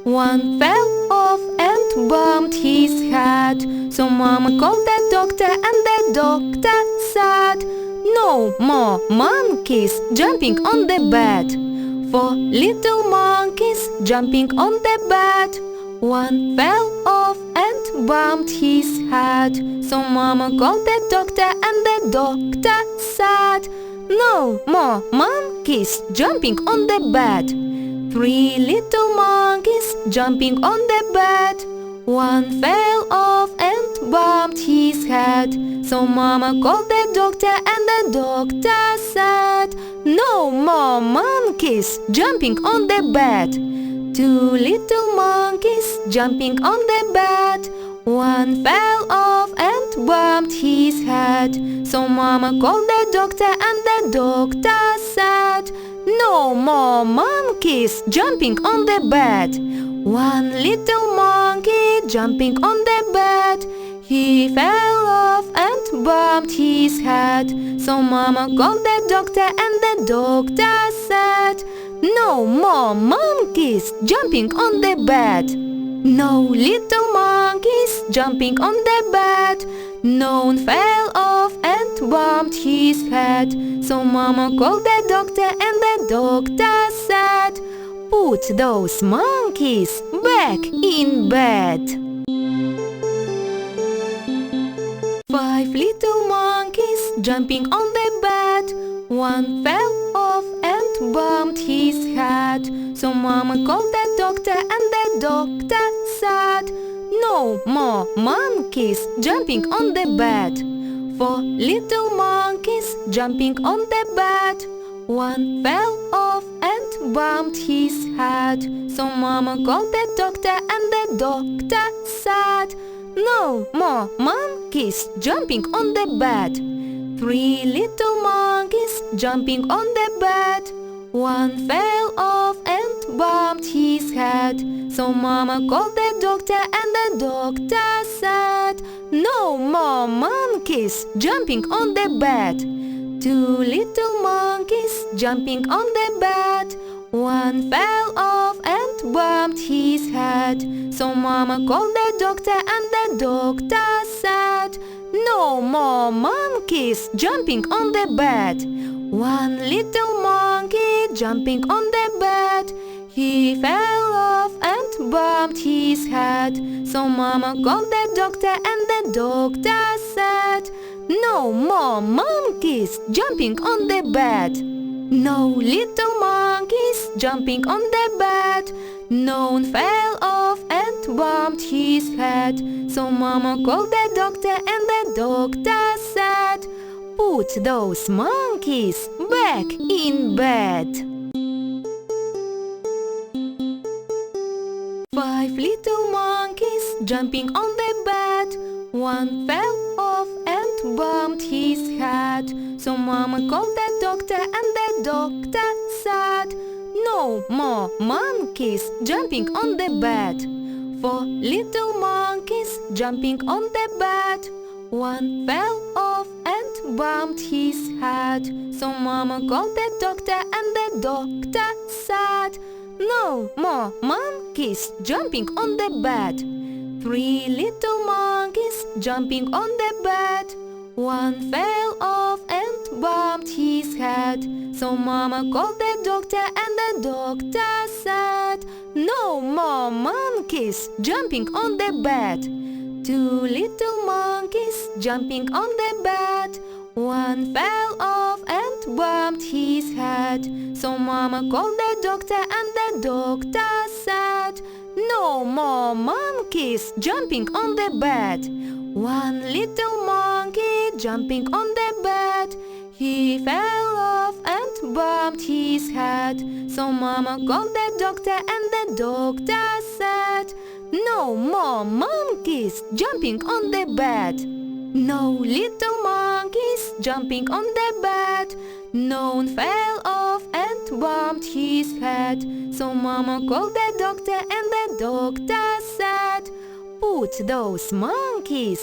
One fell off and bumped his head. So Mama called the doctor and the doctor said, "No more monkeys jumping on the bed. 4 little monkeys jumping on the bed." One fell off and bumped his head. So Mama called the doctor and the doctor said, "No more monkeys jumping on the bed. 3 little monkeys jumping on the bed." One fell off and bumped his head. So Mama called the doctor and the doctor said, "No more monkeys jumping on the bed. 2 little monkeys jumping on the bed." One fell off and bumped his head. So Mama called the doctor and the doctor said, "No more monkeys jumping on the bed. 1 little monkey jumping on the bed." He fell off and bumped his head. So Mama called the doctor and the doctor said, "No more monkeys jumping on the bed. No little monkeys jumping on the bed." None fell off and bumped his head. So Mama called the doctor and the doctor said, "Put those monkeys back in bed." 5 little monkeys jumping on the bed. One fell off and bumped his head. So Mama called the doctor and the doctor said, "No more monkeys jumping on the bed. 4 little monkeys jumping on the bed." One fell off and bumped his head. So Mama called the doctor and the doctor said, "No more monkeys jumping on the bed. 3 little monkeys jumping on the bed." One fell off and bumped his head. So Mama called the doctor and the doctor said, "No more monkeys jumping on the bed. 2 little monkeys jumping on the bed." One fell off and bumped his head. So Mama called the doctor and the doctor said, "No more monkeys jumping on the bed. 1 little monkey jumping on the bed." He fell off and bumped his head. So Mama called the doctor and the doctor said, "No more monkeys jumping on the bed. No little monkeys jumping on the bed." None fell off and bumped his head. So Mama called the doctor and the doctor said, "Put those monkeys back in bed." 5 little monkeys jumping on the bed. One fell off and bumped his head. So Mama called the doctor and the doctor said, "No more monkeys jumping on the bed. 4 little monkeys jumping on the bed." One fell off and bumped his head. So Mama called the doctor and the doctor said, "No more monkeys jumping on the bed. 3 little monkeys jumping on the bed." One fell off and bumped his head. So Mama called the doctor and the doctor said, "No more monkeys jumping on the bed. 2 little monkeys jumping on the bed." One fell off and bumped his head. So Mama called the doctor and the doctor said, "No more monkeys jumping on the bed. 1 little monkey jumping on the bed." He fell off and bumped his head. So Mama called the doctor and the doctor said, "No more monkeys jumping on the bed. No little monkeys jumping on the bed." None fell off and bumped his head. So Mama called the doctor and the doctor said, "Put those monkeys